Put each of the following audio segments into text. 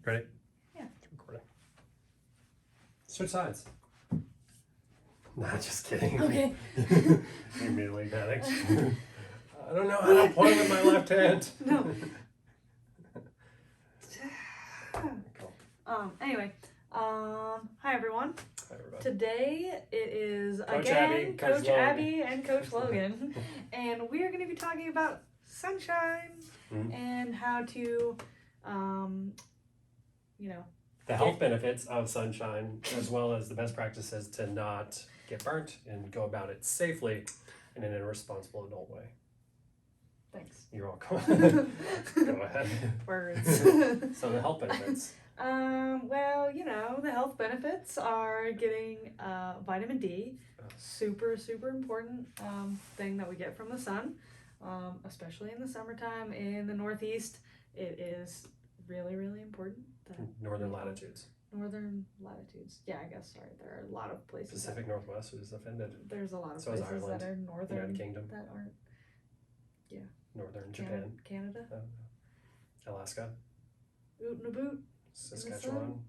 Ready? Yeah. It's recording. Switch sides. Nah, just kidding. Okay. You immediately panicked. I don't know how to point with my left hand. No. Cool. Anyway, hi everyone. Hi, everybody. Today it is Coach again Abby, Coach Coach Logan. Abby and Coach Logan, and we are going to be talking about sunshine Mhm. and how to, The health benefits of sunshine, as well as the best practices to not get burnt and go about it safely and in a responsible adult way. thanks. You're welcome. Go ahead. Words. So the health benefits. Well, the health benefits are getting vitamin D, super important thing that we get from the sun, especially in the summertime in the Northeast. It is really important. Northern latitudes. Northern latitudes. Yeah, I guess. Sorry, there are a lot of places. Pacific Northwest is offended. There's a lot of So is places Ireland, that are northern United Kingdom, that aren't Northern Japan, Canada. Alaska, Oot and a boot. Saskatchewan,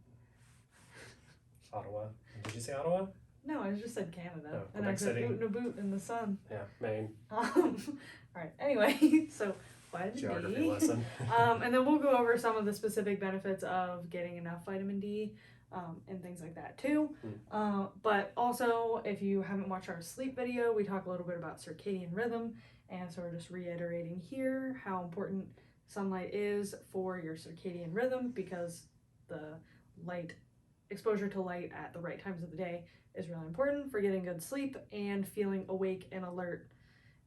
Ottawa. Did you say Ottawa? No, I just said Canada, Oh, and I Quebec said City. oot and a boot in the sun. Yeah, Maine. All right. Anyway, so vitamin Geography D. lesson. And then we'll go over some of the specific benefits of getting enough vitamin D, and things like that too. But also, if you haven't watched our sleep video, we talk a little bit about circadian rhythm, and so we're just reiterating here how important sunlight is for your circadian rhythm, because the light exposure to light at the right times of the day is really important for getting good sleep and feeling awake and alert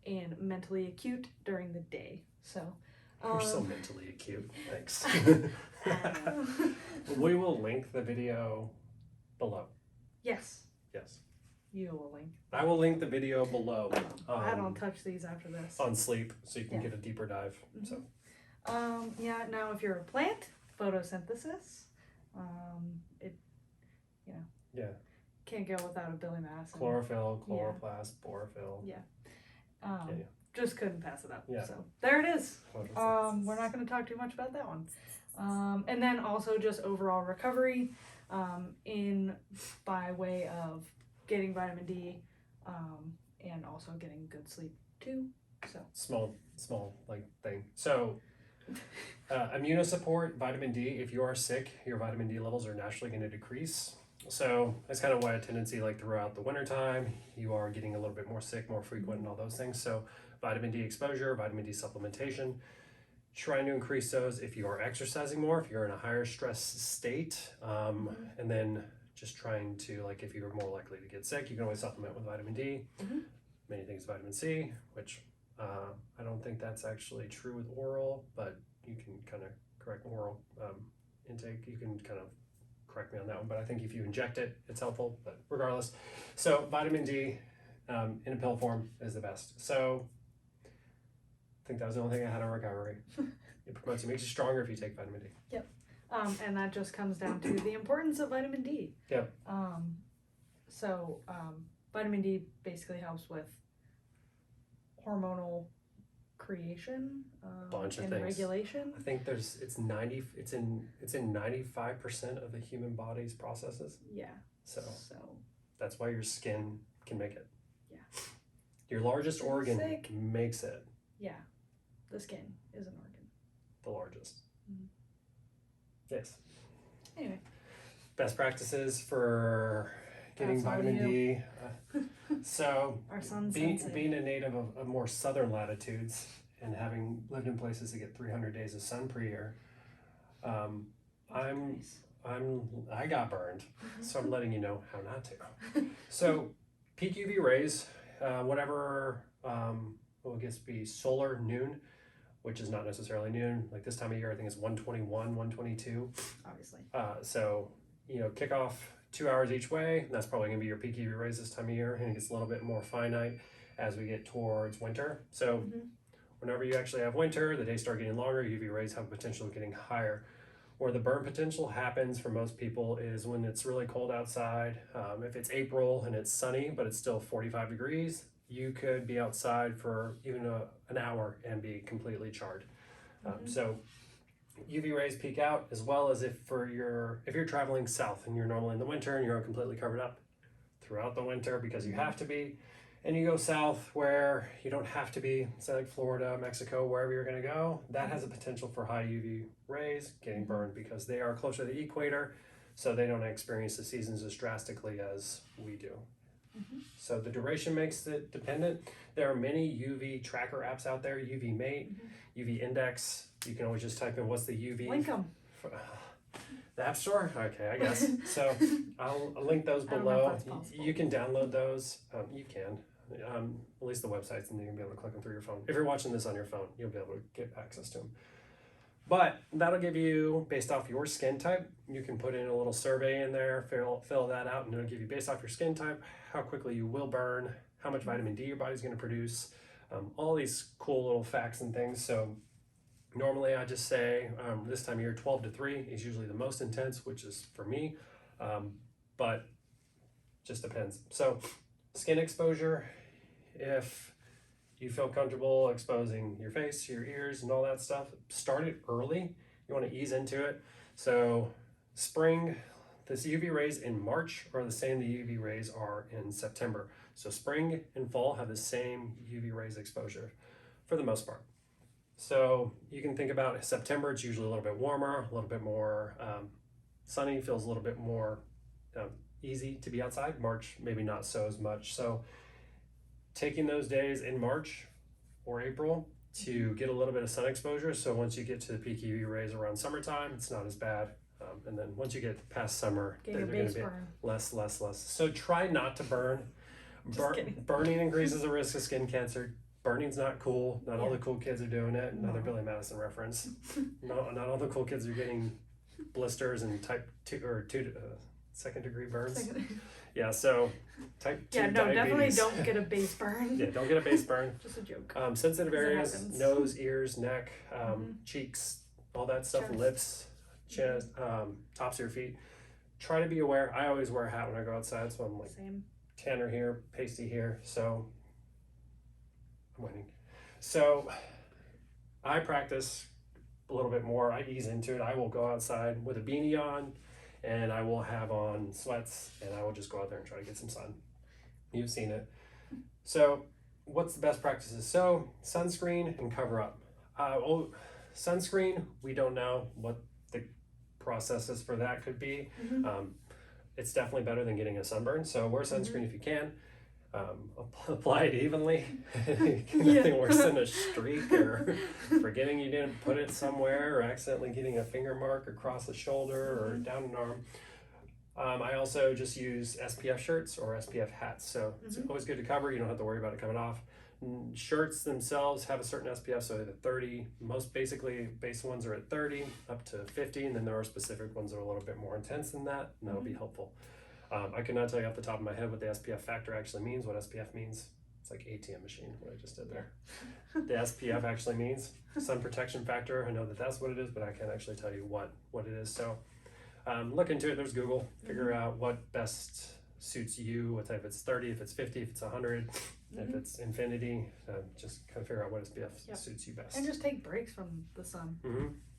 and mentally acute during the day. So You're so mentally acute. Thanks. We will link the video below. Yes, Yes. you will link. I will link the video below I don't touch these after this. on sleep so you can Yeah. get a deeper dive. So Yeah, now if you're a plant, photosynthesis, it, yeah, can't go without a Billy Madison. chlorophyll, chloroplast, borophyll. Yeah. Yeah. Just couldn't pass it up. Yeah. So there it is. Photosynthesis. We're not going to talk too much about that one. And then also just overall recovery, in by way of getting vitamin D, and also getting good sleep too. So small like thing. So immunosupport, vitamin D. If you are sick, your vitamin D levels are naturally going to decrease. So that's kind of why a tendency, like throughout the wintertime, you are getting a little bit more sick, more frequent, and all those things. So vitamin D exposure, vitamin D supplementation, trying to increase those if you are exercising more, if you're in a higher stress state, and then just trying to, like, if you're more likely to get sick, you can always supplement with vitamin D. Many things vitamin C, which I don't think that's actually true with oral, but you can kind of correct oral intake. You can kind of correct me on that one, but I think if you inject it, it's helpful. But regardless, so vitamin D in a pill form is the best. So I think that was the only thing I had on recovery. It promotes you, makes you stronger if you take vitamin D. and that just comes down to the importance of vitamin D. Yep. So vitamin D basically helps with hormonal creation, Bunch of and things. regulation. I think it's in 95% of the human body's processes. Yeah. So So that's why your skin can make it. Yeah. Your largest Pretty organ sick. makes it yeah, the skin is an organ. the largest. Mhm. Yes. Anyway. Best practices for getting That's all vitamin D. you. So Our sun's being sensitive. a native of more southern latitudes and having lived in places that get 300 days of sun per year, Nice. I got burned, so I'm letting you know how not to. So peak UV rays, whatever will I guess be solar noon, which is not necessarily noon. Like this time of year, I think it's 121, 122. Obviously. So kick off 2 hours each way. And that's probably gonna be your peak UV rays this time of year, and it gets a little bit more finite as we get towards winter. So whenever you actually have winter, the days start getting longer, UV rays have potential of getting higher. Where the burn potential happens for most people is when it's really cold outside. If it's April and it's sunny, but it's still 45 degrees, you could be outside for even an hour and be completely charred. So UV rays peak out, as well as if you're traveling south and you're normally in the winter and you're completely covered up throughout the winter because you have to be, and you go south where you don't have to be, say like Florida, Mexico, wherever you're going to go, that has a potential for high UV rays getting burned because they are closer to the equator, so they don't experience the seasons as drastically as we do. So the duration makes it dependent. There are many UV tracker apps out there, UV Mate, UV Index. You can always just type in what's the UV. Link them. The App Store? Okay, I guess. So I'll link those I don't know if below. that's possible. You can download those. You can. At least the websites, and you can be able to click them through your phone. If you're watching this on your phone, you'll be able to get access to them. But that'll give you, based off your skin type, you can put in a little survey in there, fill that out, and it'll give you, based off your skin type, how quickly you will burn, how much vitamin D your body's going to produce, all these cool little facts and things. So normally I just say this time of year 12 to 3 is usually the most intense, which is for me, but just depends. So skin exposure, if you feel comfortable exposing your face, your ears, and all that stuff, start it early. You want to ease into it. So spring, this UV rays in March are the same the UV rays are in September. So spring and fall have the same UV rays exposure for the most part. So you can think about September, it's usually a little bit warmer, a little bit more sunny, feels a little bit more easy to be outside. March, maybe not so as much. So taking those days in March or April to get a little bit of sun exposure. So once you get to the peak UV rays around summertime, it's not as bad. And then once you get past summer, they're going to be less. So try not to burn. Burning increases the risk of skin cancer. Burning's not cool. Not all the cool kids are doing it. Another Billy Madison reference. Not all the cool kids are getting blisters and type 2 or second degree burns. Yeah, so type 2 diabetes. Definitely don't get a base burn. Yeah, don't get a base burn. Just a joke. Sensitive areas, nose, ears, neck, cheeks, all that stuff, Chest. lips, chest, tops of your feet. Try to be aware. I always wear a hat when I go outside, so I'm like tanner here, pasty here, so I'm winning. So I practice a little bit more. I ease into it. I will go outside with a beanie on, and I will have on sweats, and I will just go out there and try to get some sun. You've seen it. So what's the best practices? So sunscreen and cover up. Sunscreen, we don't know what the processes for that could be. It's definitely better than getting a sunburn. So wear sunscreen if you can. Apply it evenly. Nothing worse than a streak or forgetting you didn't put it somewhere or accidentally getting a finger mark across the shoulder or down an arm. I also just use SPF shirts or SPF hats. So it's always good to cover. You don't have to worry about it coming off. Shirts themselves have a certain SPF, so the 30, most basically base ones are at 30 up to 50, and then there are specific ones that are a little bit more intense than that, and that'll be helpful. I could not tell you off the top of my head what the SPF factor actually means, what SPF means. It's like ATM machine, what I just did there. The SPF actually means sun protection factor. I know that that's what it is, but I can't actually tell you what it is. So look into it. There's Google. Figure out what best suits you, what type. If it's 30, if it's 50, if it's 100, if it's infinity. Just kind of figure out what SPF suits you best. And just take breaks from the sun.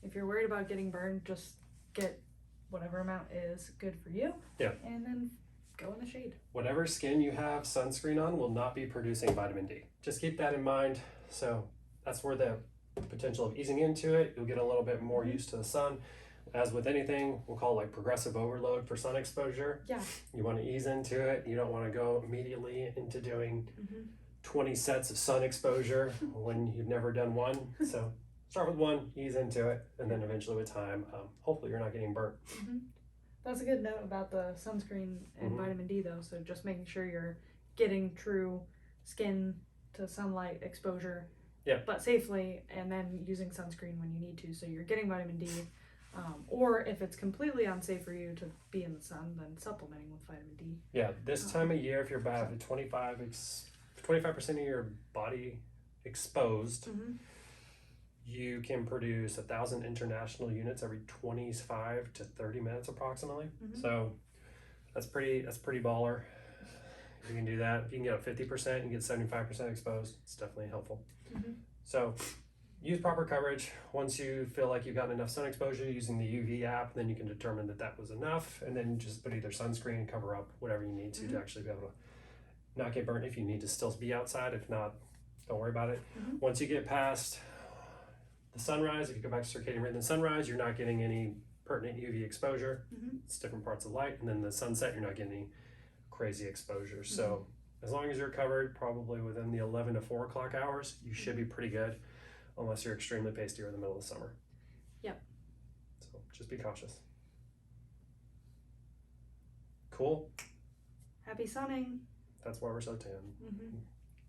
If you're worried about getting burned, just get whatever amount is good for you. Yeah. And then go in the shade. Whatever skin you have sunscreen on will not be producing vitamin D. Just keep that in mind. So that's where the potential of easing into it, you'll get a little bit more used to the sun. As with anything, we'll call it like progressive overload for sun exposure. Yeah. You want to ease into it. You don't want to go immediately into doing 20 sets of sun exposure when you've never done one. So start with one, ease into it, and then eventually with time, hopefully you're not getting burnt. That's a good note about the sunscreen and vitamin D though. So just making sure you're getting true skin to sunlight exposure, but safely, and then using sunscreen when you need to. So you're getting vitamin D. Or if it's completely unsafe for you to be in the sun, then supplementing with vitamin D. Yeah, this time of year, if you're about 25% of your body exposed, you can produce 1,000 international units every 25 to 30 minutes approximately. So that's pretty baller. If you can do that, if you can get up 50% and get 75% exposed, it's definitely helpful. So use proper coverage. Once you feel like you've gotten enough sun exposure using the UV app, then you can determine that that was enough, and then just put either sunscreen, cover up, whatever you need to actually be able to not get burnt if you need to still be outside. If not, don't worry about it. Once you get past the sunrise, if you go back to circadian rhythm, sunrise, you're not getting any pertinent UV exposure. It's different parts of light, and then the sunset, you're not getting any crazy exposure. So as long as you're covered, probably within the 11 to 4 o'clock hours, you should be pretty good, unless you're extremely pasty or in the middle of the summer. Yep. So just be cautious. Cool. Happy sunning. That's why we're so tan.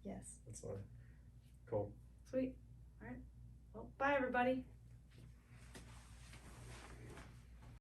Yes. That's why. Cool. Sweet. All right. Well, bye everybody.